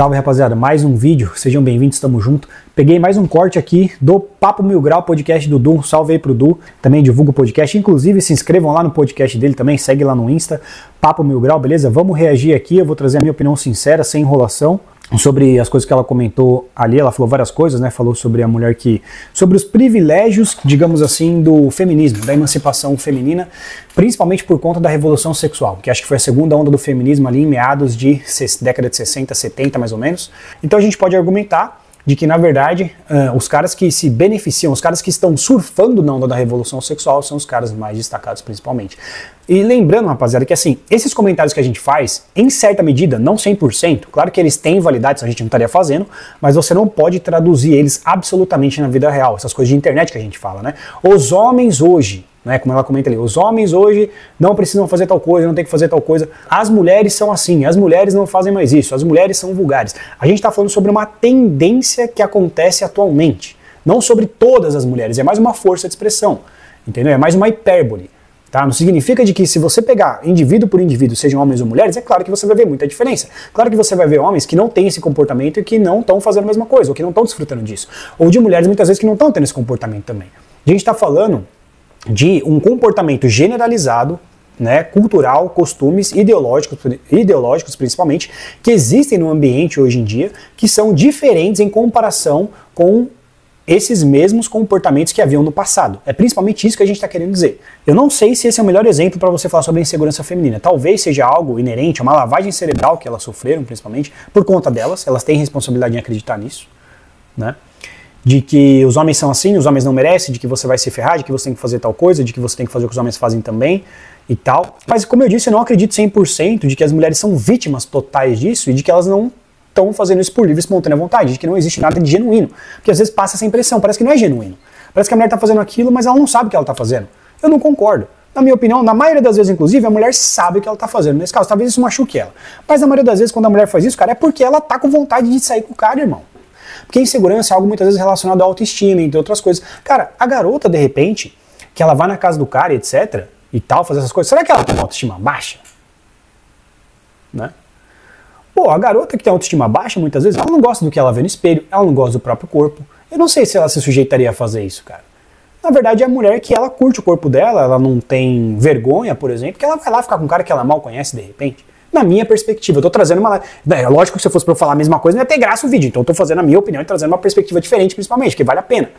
Salve, rapaziada, mais um vídeo, sejam bem-vindos, estamos juntos. Peguei mais um corte aqui do Papo Mil Grau, podcast do Du, salve aí pro Du, também divulga o podcast, inclusive se inscrevam lá no podcast dele também, segue lá no Insta, Papo Mil Grau, beleza? Vamos reagir aqui, eu vou trazer a minha opinião sincera, sem enrolação, sobre as coisas que ela comentou ali. Ela falou várias coisas, né? Falou sobre a mulher sobre os privilégios, digamos assim, do feminismo, da emancipação feminina, principalmente por conta da revolução sexual, que acho que foi a segunda onda do feminismo ali em meados de década de 60, 70 mais ou menos. Então a gente pode argumentar de que, na verdade, os caras que se beneficiam, os caras que estão surfando na onda da revolução sexual são os caras mais destacados principalmente. E lembrando, rapaziada, que assim, esses comentários que a gente faz, em certa medida, não 100%, claro que eles têm validade, senão a gente não estaria fazendo, mas você não pode traduzir eles absolutamente na vida real, essas coisas de internet que a gente fala, né? Os homens hoje, né, como ela comenta ali, os homens hoje não precisam fazer tal coisa, não tem que fazer tal coisa, as mulheres são assim, as mulheres não fazem mais isso, as mulheres são vulgares. A gente está falando sobre uma tendência que acontece atualmente, não sobre todas as mulheres, é mais uma força de expressão, entendeu? É mais uma hipérbole. Tá? Não significa de que se você pegar indivíduo por indivíduo, sejam homens ou mulheres, é claro que você vai ver muita diferença. Claro que você vai ver homens que não têm esse comportamento e que não estão fazendo a mesma coisa, ou que não estão desfrutando disso. Ou de mulheres muitas vezes que não estão tendo esse comportamento também. A gente está falando de um comportamento generalizado, né, cultural, costumes, ideológicos principalmente, que existem no ambiente hoje em dia, que são diferentes em comparação com esses mesmos comportamentos que haviam no passado. É principalmente isso que a gente está querendo dizer. Eu não sei se esse é o melhor exemplo para você falar sobre a insegurança feminina. Talvez seja algo inerente, uma lavagem cerebral que elas sofreram, principalmente, por conta delas. Elas têm responsabilidade em acreditar nisso, né? De que os homens são assim, os homens não merecem, de que você vai se ferrar, de que você tem que fazer tal coisa, de que você tem que fazer o que os homens fazem também e tal. Mas, como eu disse, eu não acredito 100% de que as mulheres são vítimas totais disso e de que elas não estão fazendo isso por livre e espontânea vontade, de que não existe nada de genuíno. Porque às vezes passa essa impressão, parece que não é genuíno. Parece que a mulher está fazendo aquilo, mas ela não sabe o que ela está fazendo. Eu não concordo. Na minha opinião, na maioria das vezes, inclusive, a mulher sabe o que ela está fazendo. Nesse caso, talvez isso machuque ela. Mas na maioria das vezes, quando a mulher faz isso, cara, é porque ela está com vontade de sair com o cara, irmão. Porque insegurança é algo muitas vezes relacionado à autoestima, entre outras coisas. Cara, a garota, de repente, que ela vai na casa do cara e etc, e tal, fazer essas coisas, será que ela tem uma autoestima baixa? Né? Pô, a garota que tem autoestima baixa, muitas vezes, ela não gosta do que ela vê no espelho, ela não gosta do próprio corpo. Eu não sei se ela se sujeitaria a fazer isso, cara. Na verdade, é a mulher que ela curte o corpo dela, ela não tem vergonha, por exemplo, que ela vai lá ficar com um cara que ela mal conhece, de repente. Na minha perspectiva, eu tô trazendo uma... É lógico que se eu fosse pra eu falar a mesma coisa, não ia ter graça o vídeo, então eu tô fazendo a minha opinião e trazendo uma perspectiva diferente, principalmente, que vale a pena,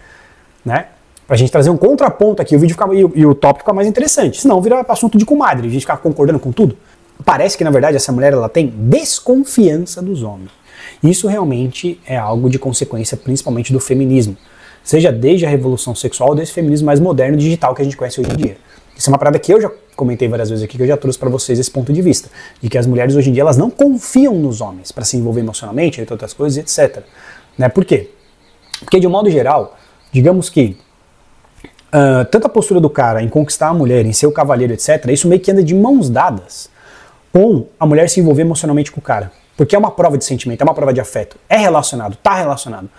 né? Pra gente trazer um contraponto aqui, o vídeo e o tópico fica mais interessante. Senão vira assunto de comadre, a gente ficar concordando com tudo. Parece que, na verdade, essa mulher ela tem desconfiança dos homens. Isso realmente é algo de consequência, principalmente do feminismo. Seja desde a revolução sexual, desse feminismo mais moderno digital que a gente conhece hoje em dia. Isso é uma parada que eu já comentei várias vezes aqui, que eu já trouxe para vocês esse ponto de vista. De que as mulheres hoje em dia elas não confiam nos homens para se envolver emocionalmente, entre outras coisas, etc. Né? Por quê? Porque, de um modo geral, digamos que tanto a postura do cara em conquistar a mulher, em ser o cavalheiro, etc., isso meio que anda de mãos dadas com a mulher se envolver emocionalmente com o cara. Porque é uma prova de sentimento, é uma prova de afeto. É relacionado, tá relacionado.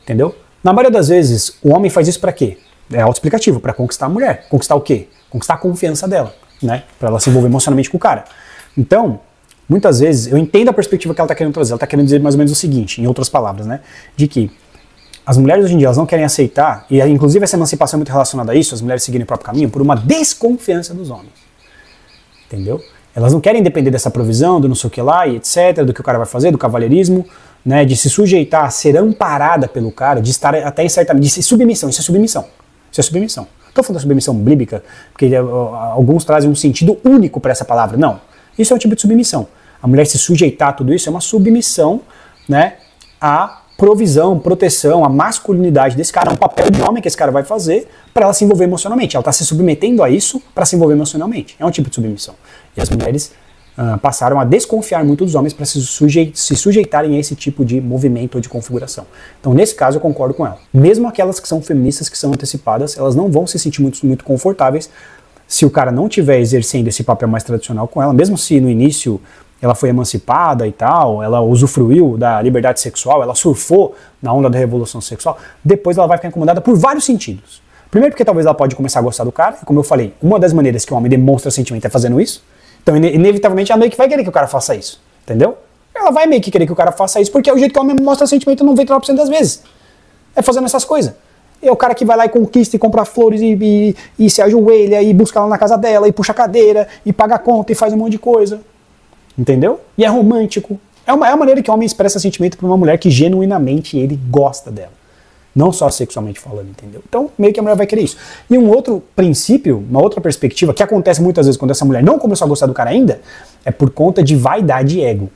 Entendeu? Na maioria das vezes, o homem faz isso pra quê? É autoexplicativo, pra conquistar a mulher. Conquistar o quê? Conquistar a confiança dela, né? Pra ela se envolver emocionalmente com o cara. Então, muitas vezes, eu entendo a perspectiva que ela tá querendo trazer. Ela tá querendo dizer mais ou menos o seguinte, em outras palavras, né? De que as mulheres hoje em dia elas não querem aceitar, e inclusive essa emancipação é muito relacionada a isso, as mulheres seguirem o próprio caminho, por uma desconfiança dos homens. Entendeu? Elas não querem depender dessa provisão, do não sei o que lá, e etc., do que o cara vai fazer, do cavalheirismo, né, de se sujeitar a ser amparada pelo cara, de estar até em certa medida, de submissão, isso é submissão. Isso é submissão. Estou falando da submissão bíblica, porque alguns trazem um sentido único para essa palavra. Não, isso é um tipo de submissão. A mulher se sujeitar a tudo isso é uma submissão, né, à provisão, proteção, a masculinidade desse cara, é um papel de homem que esse cara vai fazer para ela se envolver emocionalmente. Ela está se submetendo a isso para se envolver emocionalmente. É um tipo de submissão. E as mulheres passaram a desconfiar muito dos homens para se sujeitarem a esse tipo de movimento ou de configuração. Então, nesse caso, eu concordo com ela. Mesmo aquelas que são feministas, que são antecipadas, elas não vão se sentir muito confortáveis se o cara não estiver exercendo esse papel mais tradicional com ela, mesmo se no início ela foi emancipada e tal, ela usufruiu da liberdade sexual, ela surfou na onda da revolução sexual, depois ela vai ficar incomodada por vários sentidos. Primeiro porque talvez ela pode começar a gostar do cara, como eu falei, uma das maneiras que o homem demonstra sentimento é fazendo isso, então inevitavelmente ela meio que vai querer que o cara faça isso, entendeu? ela vai meio que querer que o cara faça isso, porque é o jeito que o homem mostra sentimento 99% das vezes. É fazendo essas coisas. É o cara que vai lá e conquista e compra flores e se ajoelha e busca ela na casa dela e puxa a cadeira e paga a conta e faz um monte de coisa. Entendeu? E é romântico. É a maneira que o homem expressa sentimento pra uma mulher que genuinamente ele gosta dela. Não só sexualmente falando, entendeu? Então, meio que a mulher vai querer isso. E um outro princípio, uma outra perspectiva, que acontece muitas vezes quando essa mulher não começou a gostar do cara ainda, é por conta de vaidade e ego.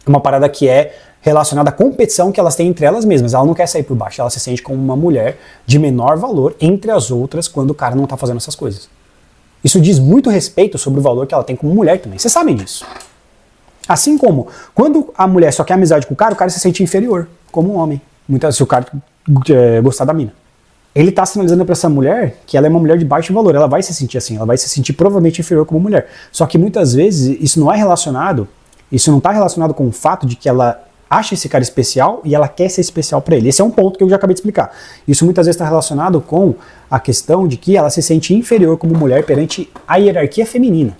É uma parada que é relacionada à competição que elas têm entre elas mesmas. Ela não quer sair por baixo, ela se sente como uma mulher de menor valor entre as outras quando o cara não tá fazendo essas coisas. Isso diz muito respeito sobre o valor que ela tem como mulher também. Vocês sabem disso. Assim como, quando a mulher só quer amizade com o cara se sente inferior, como um homem. Muitas vezes, se o cara gostar da mina. Ele tá sinalizando pra essa mulher que ela é uma mulher de baixo valor. Ela vai se sentir assim, ela vai se sentir provavelmente inferior como mulher. Só que muitas vezes isso não tá relacionado com o fato de que ela acha esse cara especial e ela quer ser especial pra ele. Esse é um ponto que eu já acabei de explicar. Isso muitas vezes está relacionado com a questão de que ela se sente inferior como mulher perante a hierarquia feminina.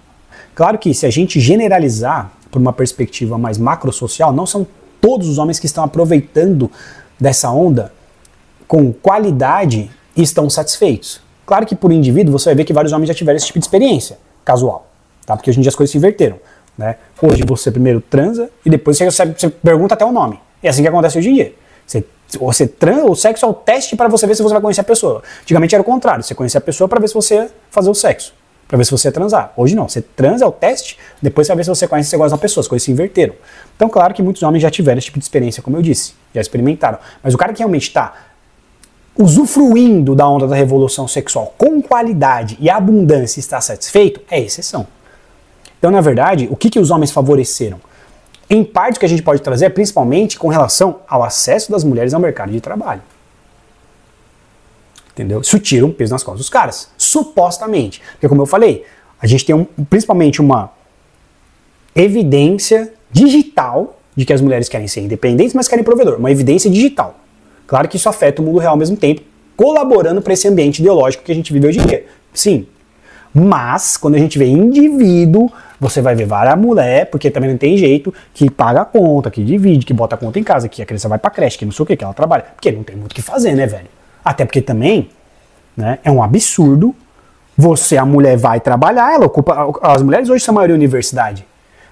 Claro que se a gente generalizar por uma perspectiva mais macrosocial, não são todos os homens que estão aproveitando dessa onda com qualidade e estão satisfeitos. Claro que por indivíduo você vai ver que vários homens já tiveram esse tipo de experiência casual, tá? Porque hoje em dia as coisas se inverteram, né? Hoje você primeiro transa e depois você pergunta até o nome. É assim que acontece hoje em dia. Você transa, o sexo é o teste para você ver se você vai conhecer a pessoa. Antigamente era o contrário, você conhecia a pessoa para ver se você ia fazer o sexo, para ver se você ia transar. Hoje não, você transa, é o teste, depois você vai ver se você conhece, se você gosta da pessoa, as coisas se inverteram. Então claro que muitos homens já tiveram esse tipo de experiência, como eu disse, já experimentaram. Mas o cara que realmente está usufruindo da onda da revolução sexual com qualidade e abundância e está satisfeito, é exceção. Então, na verdade, o que os homens favoreceram? Em parte, o que a gente pode trazer é principalmente com relação ao acesso das mulheres ao mercado de trabalho. Entendeu? Isso tira um peso nas costas dos caras, supostamente. Porque, como eu falei, a gente tem principalmente uma evidência digital de que as mulheres querem ser independentes, mas querem provedor. Uma evidência digital. Claro que isso afeta o mundo real ao mesmo tempo, colaborando para esse ambiente ideológico que a gente vive hoje em dia. Sim. Mas, quando a gente vê indivíduo, você vai ver várias mulheres, porque também não tem jeito, que paga a conta, que divide, que bota a conta em casa, que a criança vai pra creche, que não sei o que ela trabalha. Porque não tem muito o que fazer, né, velho? Até porque também, né, é um absurdo a mulher vai trabalhar, ela ocupa, as mulheres hoje são a maioria universidade,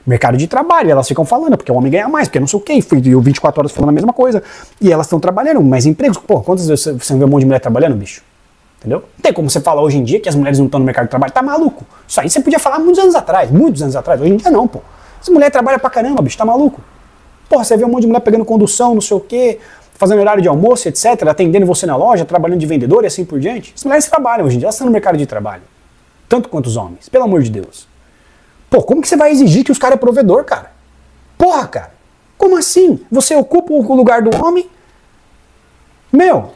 mercado de trabalho, elas ficam falando, porque o homem ganha mais, porque não sei o que, e eu 24 horas falando a mesma coisa, e elas estão trabalhando, mais empregos, pô, quantas vezes você vê um monte de mulher trabalhando, bicho? Entendeu? Não tem como você falar hoje em dia que as mulheres não estão no mercado de trabalho, tá maluco? Isso aí você podia falar muitos anos atrás, hoje em dia não, pô. Essa mulher trabalha pra caramba, bicho, tá maluco? Porra, você vê um monte de mulher pegando condução, não sei o que, fazendo horário de almoço, etc., atendendo você na loja, trabalhando de vendedor e assim por diante. As mulheres trabalham hoje em dia, elas estão no mercado de trabalho. Tanto quanto os homens, pelo amor de Deus. Pô, como que você vai exigir que os caras é provedor, cara? Porra, cara, como assim? Você ocupa o lugar do homem? Meu,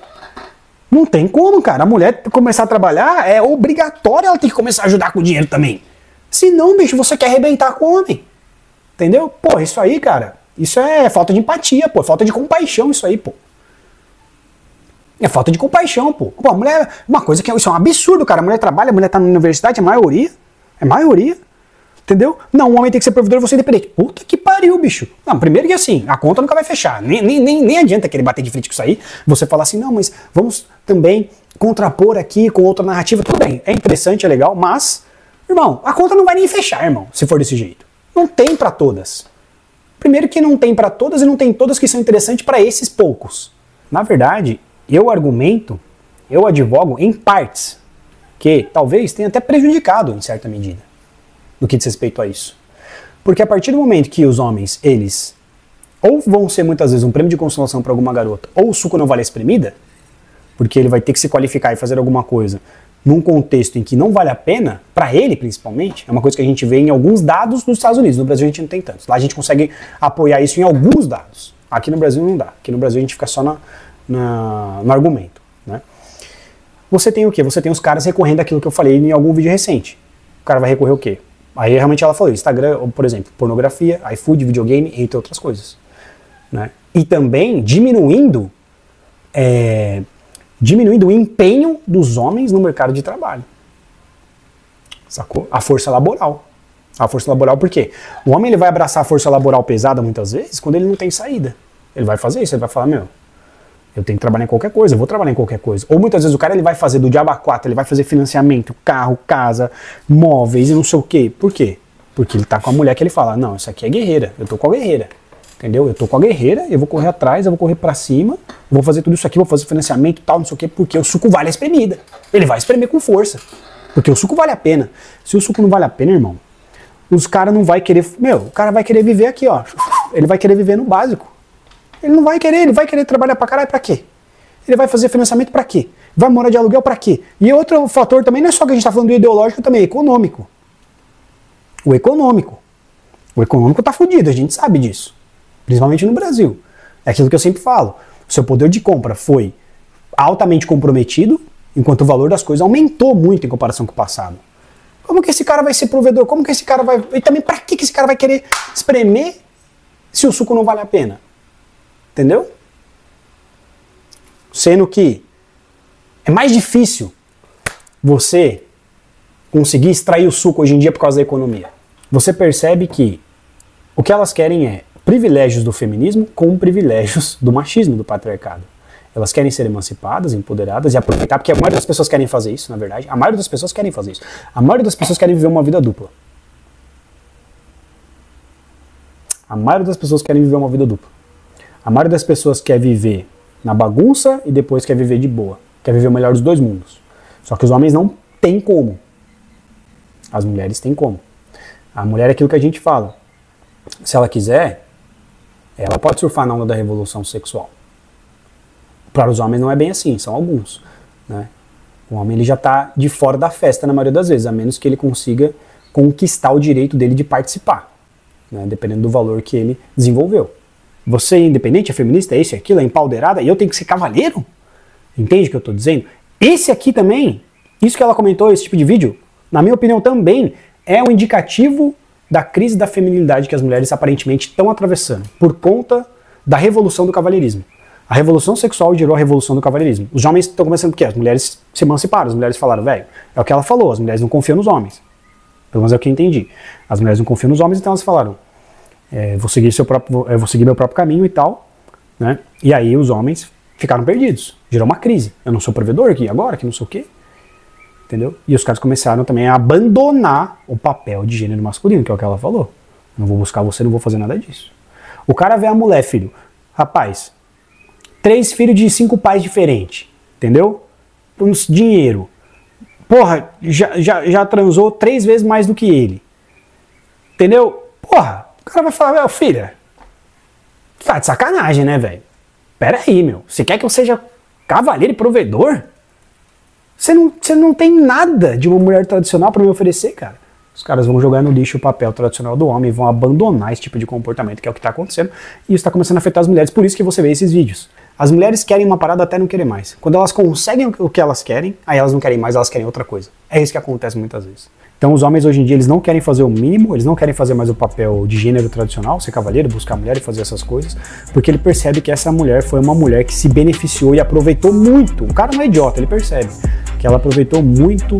não tem como, cara. A mulher começar a trabalhar, é obrigatório ela ter que começar a ajudar com o dinheiro também. Se não, bicho, você quer arrebentar com o homem. Entendeu? Pô, isso aí, cara, isso é falta de empatia, pô. É falta de compaixão isso aí, pô. É falta de compaixão, pô. Pô, a mulher, uma coisa que isso é um absurdo, cara. A mulher trabalha, a mulher tá na universidade, é maioria. É maioria. Entendeu? Não, o homem tem que ser provedor e você independente. Puta que pariu, bicho. Não, primeiro que assim, a conta nunca vai fechar. Nem adianta querer bater de frente com isso aí. Você falar assim, não, mas vamos também contrapor aqui com outra narrativa. Tudo bem, é interessante, é legal, mas, irmão, a conta não vai nem fechar, irmão, se for desse jeito. Não tem pra todas. Primeiro que não tem pra todas e não tem todas que são interessantes pra esses poucos. Na verdade, eu advogo em partes, que talvez tenha até prejudicado em certa medida no que diz respeito a isso. Porque a partir do momento que os homens, eles ou vão ser muitas vezes um prêmio de consolação para alguma garota, ou o suco não vale a espremida, porque ele vai ter que se qualificar e fazer alguma coisa num contexto em que não vale a pena, para ele principalmente, é uma coisa que a gente vê em alguns dados dos Estados Unidos. No Brasil a gente não tem tantos. Lá a gente consegue apoiar isso em alguns dados. Aqui no Brasil não dá. Aqui no Brasil a gente fica só no argumento, né? Você tem o quê? Você tem os caras recorrendo àquilo que eu falei em algum vídeo recente. O cara vai recorrer o quê? Aí realmente ela falou, Instagram, por exemplo, pornografia, iFood, videogame, entre outras coisas. Né? E também diminuindo o empenho dos homens no mercado de trabalho. Sacou? A força laboral. A força laboral por quê? O homem ele vai abraçar a força laboral pesada muitas vezes quando ele não tem saída. Ele vai fazer isso, ele vai falar, meu, eu tenho que trabalhar em qualquer coisa, eu vou trabalhar em qualquer coisa. Ou muitas vezes o cara ele vai fazer do diabo a quatro, ele vai fazer financiamento, carro, casa, móveis e não sei o quê. Por quê? Porque ele tá com a mulher que ele fala, não, isso aqui é guerreira, eu tô com a guerreira. Entendeu? Eu tô com a guerreira, eu vou correr atrás, eu vou correr pra cima, vou fazer tudo isso aqui, vou fazer financiamento e tal, não sei o quê, porque o suco vale a espremida. Ele vai espremer com força. Porque o suco vale a pena. Se o suco não vale a pena, irmão, os caras não vai querer... Meu, o cara vai querer viver aqui, ó. Ele vai querer viver no básico. Ele não vai querer, ele vai querer trabalhar pra caralho pra quê? Ele vai fazer financiamento pra quê? Vai morar de aluguel pra quê? E outro fator também, não é só que a gente tá falando do ideológico, também é econômico. O econômico. O econômico tá fudido, a gente sabe disso. Principalmente no Brasil. É aquilo que eu sempre falo. O seu poder de compra foi altamente comprometido, enquanto o valor das coisas aumentou muito em comparação com o passado. Como que esse cara vai ser provedor? Como que esse cara vai... E também pra que esse cara vai querer espremer se o suco não vale a pena? Entendeu? Sendo que é mais difícil você conseguir extrair o suco hoje em dia por causa da economia. Você percebe que o que elas querem é privilégios do feminismo com privilégios do machismo, do patriarcado. Elas querem ser emancipadas, empoderadas e aproveitar, porque a maioria das pessoas querem fazer isso, na verdade. A maioria das pessoas querem fazer isso. A maioria das pessoas querem viver uma vida dupla. A maioria das pessoas querem viver uma vida dupla. A maioria das pessoas quer viver na bagunça e depois quer viver de boa. Quer viver o melhor dos dois mundos. Só que os homens não têm como. As mulheres têm como. A mulher é aquilo que a gente fala. Se ela quiser, ela pode surfar na onda da revolução sexual. Para os homens não é bem assim, são alguns. Né? O homem ele já está de fora da festa na maioria das vezes, a menos que ele consiga conquistar o direito dele de participar, né? Dependendo do valor que ele desenvolveu. Você é independente, é feminista, é isso, é aquilo, é empoderada, e eu tenho que ser cavalheiro? Entende o que eu estou dizendo? Esse aqui também, isso que ela comentou, esse tipo de vídeo, na minha opinião também, é um indicativo da crise da feminilidade que as mulheres aparentemente estão atravessando, por conta da revolução do cavalheirismo. A revolução sexual gerou a revolução do cavalheirismo. Os homens estão começando porque as mulheres se emanciparam, as mulheres falaram, velho, é o que ela falou, as mulheres não confiam nos homens. Pelo menos é o que eu entendi. As mulheres não confiam nos homens, então elas falaram, vou seguir meu próprio caminho e tal, né? E aí os homens ficaram perdidos. Gerou uma crise. Eu não sou provedor aqui agora, que não sei o quê. Entendeu? E os caras começaram também a abandonar o papel de gênero masculino, que é o que ela falou. Não vou buscar você, não vou fazer nada disso. O cara vê a mulher, filho, rapaz, 3 filhos de 5 pais diferentes, entendeu? Dinheiro. Porra, já transou 3 vezes mais do que ele. Entendeu? Porra, o cara vai falar, filha, tá de sacanagem, né, velho? Pera aí, meu. Você quer que eu seja cavalheiro e provedor? Você não tem nada de uma mulher tradicional para me oferecer, cara. Os caras vão jogar no lixo o papel tradicional do homem e vão abandonar esse tipo de comportamento, que é o que está acontecendo. E isso está começando a afetar as mulheres, por isso que você vê esses vídeos. As mulheres querem uma parada até não querer mais. Quando elas conseguem o que elas querem, aí elas não querem mais, elas querem outra coisa. É isso que acontece muitas vezes. Então os homens hoje em dia, eles não querem fazer o mínimo, eles não querem fazer mais o papel de gênero tradicional, ser cavalheiro, buscar mulher e fazer essas coisas, porque ele percebe que essa mulher foi uma mulher que se beneficiou e aproveitou muito. O cara não é idiota, ele percebe que ela aproveitou muito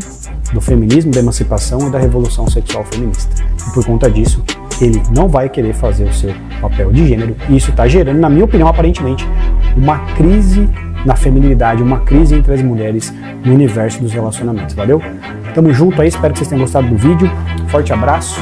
do feminismo, da emancipação e da revolução sexual feminista. E por conta disso, ele não vai querer fazer o seu papel de gênero, e isso está gerando, na minha opinião, aparentemente, uma crise na feminilidade, uma crise entre as mulheres no universo dos relacionamentos. Valeu? Tamo junto aí, espero que vocês tenham gostado do vídeo. Forte abraço.